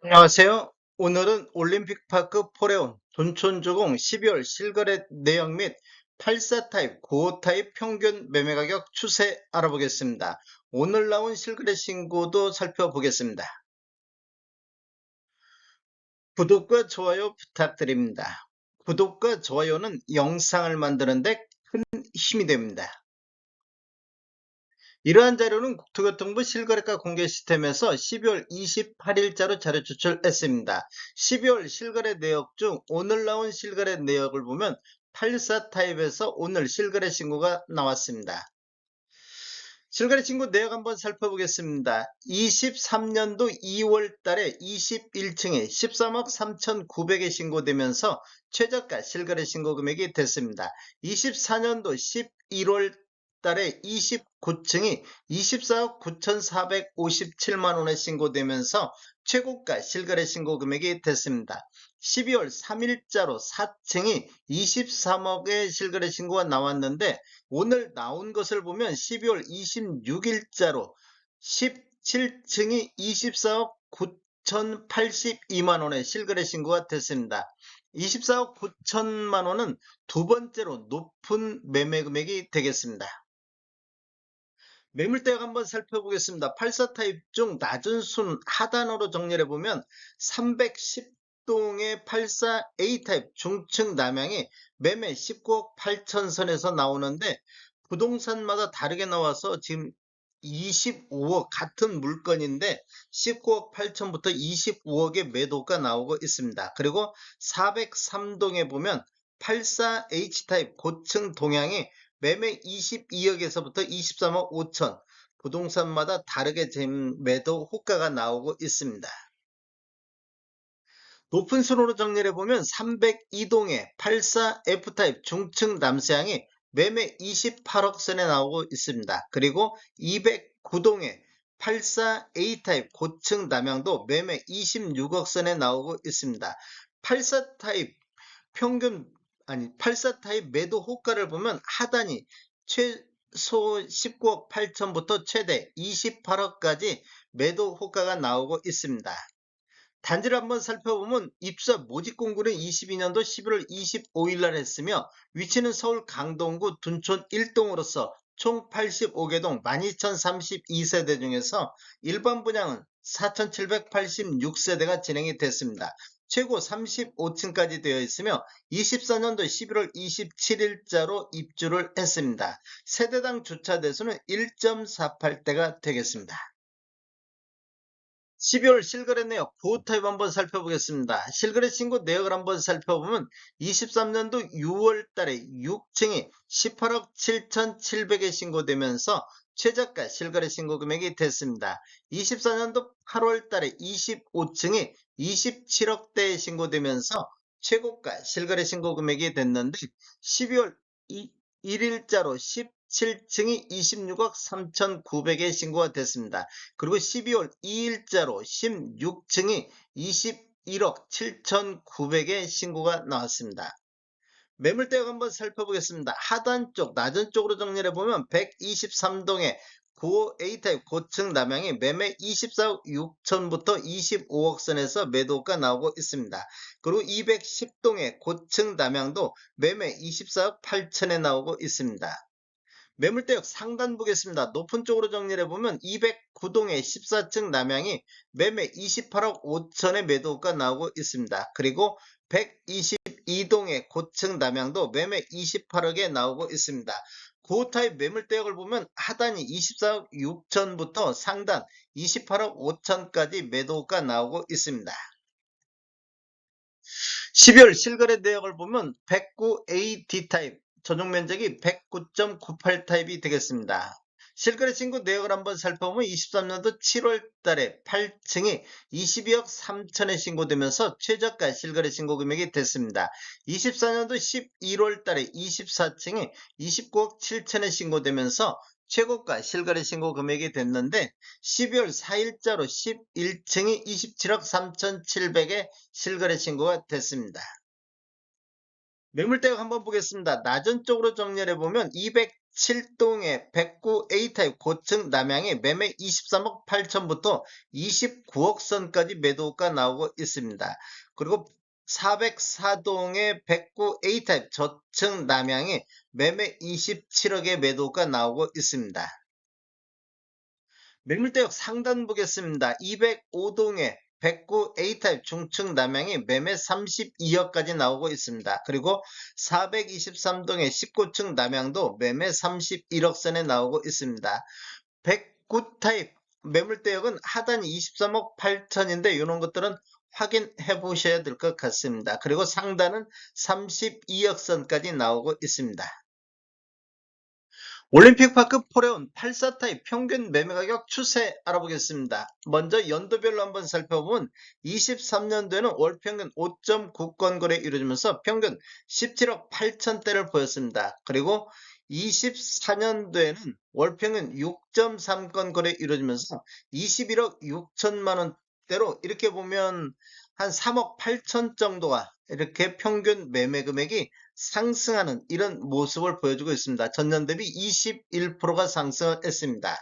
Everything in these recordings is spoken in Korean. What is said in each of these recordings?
안녕하세요. 오늘은 올림픽파크 포레온 둔촌주공 12월 실거래 내역 및 84 타입, 95 타입 평균 매매 가격 추세 알아보겠습니다. 오늘 나온 실거래 신고도 살펴보겠습니다. 구독과 좋아요 부탁드립니다. 구독과 좋아요는 영상을 만드는데 큰 힘이 됩니다. 이러한 자료는 국토교통부 실거래가 공개 시스템에서 12월 28일자로 자료 제출했습니다. 12월 실거래 내역 중 오늘 나온 실거래 내역을 보면 84 타입에서 오늘 실거래 신고가 나왔습니다. 실거래 신고 내역 한번 살펴보겠습니다. 23년도 2월 달에 21층에 13억 3,900에 신고되면서 최저가 실거래 신고 금액이 됐습니다. 24년도 11월 달에 29층이 24억 9,457만원에 신고되면서 최고가 실거래 신고 금액이 됐습니다. 12월 3일자로 4층이 23억의 실거래 신고가 나왔는데 오늘 나온 것을 보면 12월 26일자로 17층이 24억 9,082만원의 실거래 신고가 됐습니다. 24억 9천만원은 두 번째로 높은 매매 금액이 되겠습니다. 매물대역 한번 살펴보겠습니다. 84 타입 중 낮은 순 하단으로 정리해 보면 310동의 84A 타입 중층 남향이 매매 19억 8천 선에서 나오는데 부동산마다 다르게 나와서 지금 25억 같은 물건인데 19억 8천부터 25억의 매도가 나오고 있습니다. 그리고 403동에 보면 84H 타입 고층 동향이 매매 22억에서부터 23억 5천, 부동산마다 다르게 매도 호가가 나오고 있습니다. 높은 순으로 정리해 보면 302동의 84F 타입 중층 남서향이 매매 28억 선에 나오고 있습니다. 그리고 209동의 84A 타입 고층 남향도 매매 26억 선에 나오고 있습니다. 84 타입 평균 84 타입 매도 호가를 보면 하단이 최소 19억 8천부터 최대 28억까지 매도 호가가 나오고 있습니다. 단지를 한번 살펴보면 입사 모집 공고는 22년도 11월 25일 날 했으며 위치는 서울 강동구 둔촌 1동으로서 총 85개 동 12,032세대 중에서 일반 분양은 4,786세대가 진행이 됐습니다. 최고 35층까지 되어 있으며 24년도 11월 27일자로 입주를 했습니다. 세대당 주차 대수는 1.48대가 되겠습니다. 12월 실거래 내역 보호타입 한번 살펴보겠습니다. 실거래 신고 내역을 한번 살펴보면 23년도 6월 달에 6층이 18억 7,700에 신고되면서 최저가 실거래 신고 금액이 됐습니다. 24년도 8월 달에 25층이 27억대에 신고되면서 최고가 실거래 신고 금액이 됐는데 12월 1일자로 17층이 26억 3,900에 신고가 됐습니다. 그리고 12월 2일자로 16층이 21억 7,900에 신고가 나왔습니다. 매물대역 한번 살펴보겠습니다. 하단 쪽, 낮은 쪽으로 정리해 보면 123동의 고 A타입 고층 남향이 매매 24억 6천부터 25억 선에서 매도가 나오고 있습니다. 그리고 210동의 고층 남향도 매매 24억 8천에 나오고 있습니다. 매물대역 상단 보겠습니다. 높은 쪽으로 정리해 보면 209동의 14층 남향이 매매 28억 5천의 매도가 나오고 있습니다. 그리고 122동의 고층 남향도 매매 28억에 나오고 있습니다. 고타입 매물대역을 보면 하단이 24억 6천부터 상단 28억 5천까지 매도가 나오고 있습니다. 12월 실거래 내역을 보면 109A D타입 전용 면적이 109.98 타입이 되겠습니다. 실거래 신고 내역을 한번 살펴보면 23년도 7월 달에 8층이 22억 3천에 신고되면서 최저가 실거래 신고 금액이 됐습니다. 24년도 11월 달에 24층이 29억 7천에 신고되면서 최고가 실거래 신고 금액이 됐는데 12월 4일자로 11층이 27억 3,700에 실거래 신고가 됐습니다. 매물대역 한번 보겠습니다. 낮은 쪽으로 정리해 보면 7동의 109 A타입 고층 남향이 매매 23억 8천부터 29억 선까지 매도가 나오고 있습니다. 그리고 404동의 109 A타입 저층 남향이 매매 27억의 매도가 나오고 있습니다. 매물대역 상단 보겠습니다. 205동에 109 A타입 중층 남향이 매매 32억까지 나오고 있습니다. 그리고 423동의 19층 남향도 매매 31억 선에 나오고 있습니다. 109 타입 매물대역은 하단이 23억 8천인데 이런 것들은 확인해 보셔야 될 것 같습니다. 그리고 상단은 32억 선까지 나오고 있습니다. 올림픽파크 포레온 84타입 평균 매매가격 추세 알아보겠습니다. 먼저 연도별로 한번 살펴보면 23년도에는 월평균 5.9건 거래 이루어지면서 평균 17억 8천대를 보였습니다. 그리고 24년도에는 월평균 6.3건 거래 이루어지면서 21억 6천만 원대로 이렇게 보면 한 3억 8천 정도가 이렇게 평균 매매 금액이 상승하는 이런 모습을 보여주고 있습니다. 전년 대비 21%가 상승했습니다.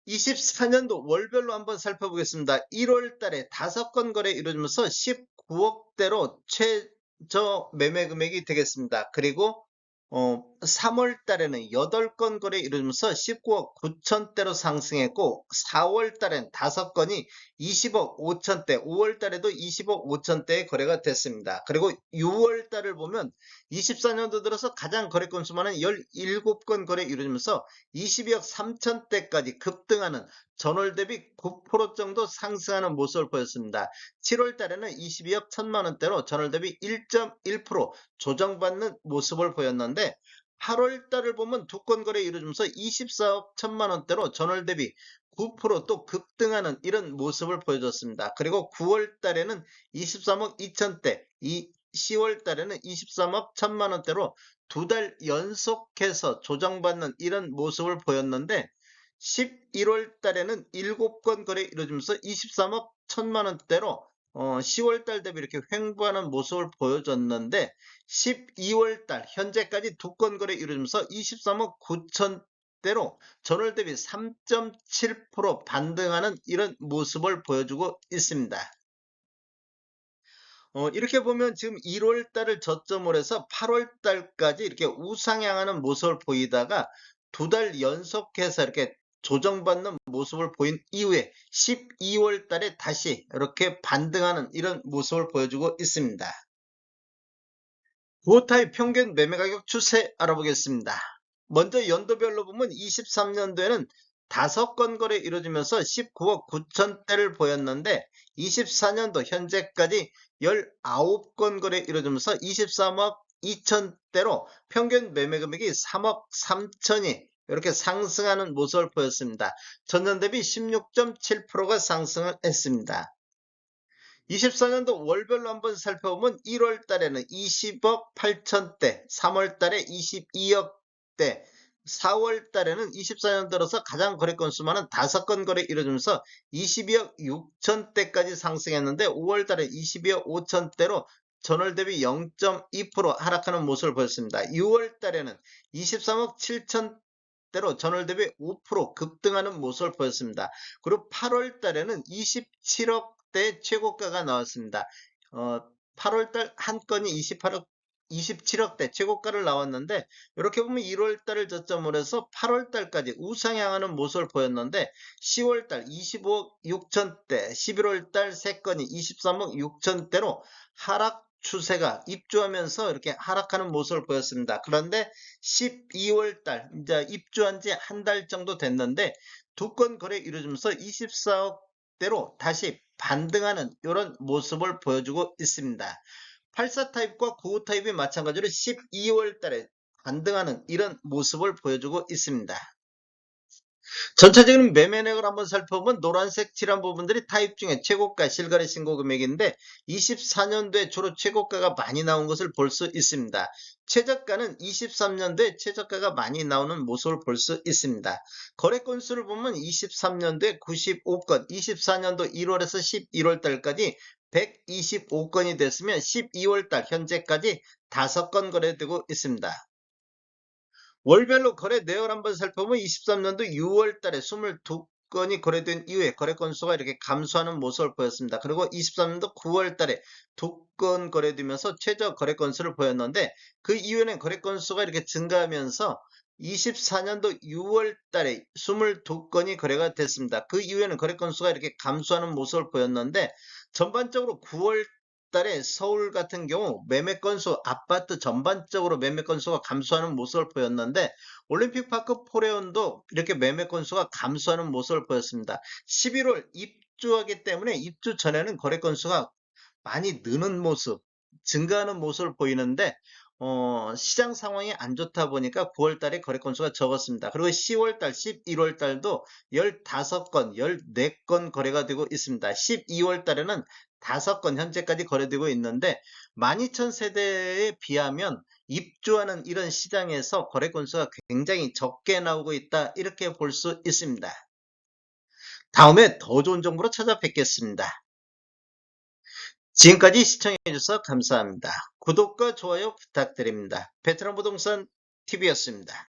24년도 월별로 한번 살펴보겠습니다. 1월 달에 5건 거래 이루어지면서 19억대로 최저 매매 금액이 되겠습니다. 그리고 3월 달에는 8건 거래 이루어지면서 19억 9천대로 상승했고 4월 달엔 5건이 20억 5천대, 5월 달에도 20억 5천대의 거래가 됐습니다. 그리고 6월 달을 보면 24년도 들어서 가장 거래 건수 많은 17건 거래 이루어지면서 22억 3천대까지 급등하는 전월 대비 9% 정도 상승하는 모습을 보였습니다. 7월 달에는 22억 1천만 원대로 전월 대비 1.1% 조정받는 모습을 보였는데 8월 달을 보면 두 건 거래 이루어지면서 24억 1천만 원대로 전월 대비 9%또 급등하는 이런 모습을 보여줬습니다. 그리고 9월 달에는 23억 2천대, 10월 달에는 23억 1천만 원대로 두 달 연속해서 조정받는 이런 모습을 보였는데 11월 달에는 7건 거래 이루어지면서 23억 1천만 원대로 10월 달 대비 이렇게 횡보하는 모습을 보여줬는데 12월 달 현재까지 두 건 거래 이루어지면서 23억 9천대로 전월 대비 3.7% 반등하는 이런 모습을 보여주고 있습니다. 이렇게 보면 지금 1월 달을 저점으로 해서 8월 달까지 이렇게 우상향하는 모습을 보이다가 두 달 연속해서 이렇게 조정받는 모습을 보인 이후에 12월 달에 다시 이렇게 반등하는 이런 모습을 보여주고 있습니다. 구호타입 평균 매매가격 추세 알아보겠습니다. 먼저 연도별로 보면 23년도에는 5건 거래 이루어지면서 19억 9천대를 보였는데 24년도 현재까지 19건 거래 이루어지면서 23억 2천대로 평균 매매 금액이 3억 3천이 이렇게 상승하는 모습을 보였습니다. 전년 대비 16.7%가 상승을 했습니다. 24년도 월별로 한번 살펴보면 1월 달에는 20억 8천대, 3월 달에 22억대, 4월 달에는 24년 들어서 가장 거래 건수 많은 5건 거래 이루어지면서 22억 6천대까지 상승했는데 5월 달에 22억 5천대로 전월 대비 0.2% 하락하는 모습을 보였습니다. 6월 달에는 23억 7천대로 전월 대비 5% 급등하는 모습을 보였습니다. 그리고 8월 달에는 27억 대 최고가가 나왔습니다. 8월달 한 건이 27억대 최고가를 나왔는데 이렇게 보면 1월달을 저점으로 해서 8월달까지 우상향하는 모습을 보였는데 10월달 25억 6천대, 11월달 3건이 23억 6천대로 하락 추세가 입주하면서 이렇게 하락하는 모습을 보였습니다. 그런데 12월달 이제 입주한 지 한 달 정도 됐는데 두 건 거래 이루어지면서 24억대로 다시 반등하는 이런 모습을 보여주고 있습니다. 84 타입과 95 타입이 마찬가지로 12월 달에 반등하는 이런 모습을 보여주고 있습니다. 전체적인 매매액을 한번 살펴보면 노란색 칠한 부분들이 타입 중에 최고가 실거래 신고 금액인데 24년도에 주로 최고가가 많이 나온 것을 볼 수 있습니다. 최저가는 23년도에 최저가가 많이 나오는 모습을 볼 수 있습니다. 거래 건수를 보면 23년도에 95건, 24년도 1월에서 11월 달까지 125건이 됐으면 12월 달 현재까지 5건 거래되고 있습니다. 월별로 거래 내역을 한번 살펴보면 23년도 6월 달에 22건이 거래된 이후에 거래 건수가 이렇게 감소하는 모습을 보였습니다. 그리고 23년도 9월 달에 2건 거래되면서 최저 거래 건수를 보였는데 그 이후에는 거래 건수가 이렇게 증가하면서 24년도 6월 달에 22건이 거래가 됐습니다. 그 이후에는 거래 건수가 이렇게 감소하는 모습을 보였는데 전반적으로 9월 달에 서울 같은 경우 매매 건수, 아파트 전반적으로 매매 건수가 감소하는 모습을 보였는데 올림픽파크 포레온도 이렇게 매매 건수가 감소하는 모습을 보였습니다. 11월 입주하기 때문에 입주 전에는 거래 건수가 많이 느는 모습, 증가하는 모습을 보이는데 시장 상황이 안 좋다 보니까 9월 달에 거래 건수가 적었습니다. 그리고 10월 달, 11월 달도 15건, 14건 거래가 되고 있습니다. 12월 달에는 5건 현재까지 거래되고 있는데 12,000세대에 비하면 입주하는 이런 시장에서 거래 건수가 굉장히 적게 나오고 있다. 이렇게 볼 수 있습니다. 다음에 더 좋은 정보로 찾아뵙겠습니다. 지금까지 시청해주셔서 감사합니다. 구독과 좋아요 부탁드립니다. 베테랑 부동산 TV였습니다.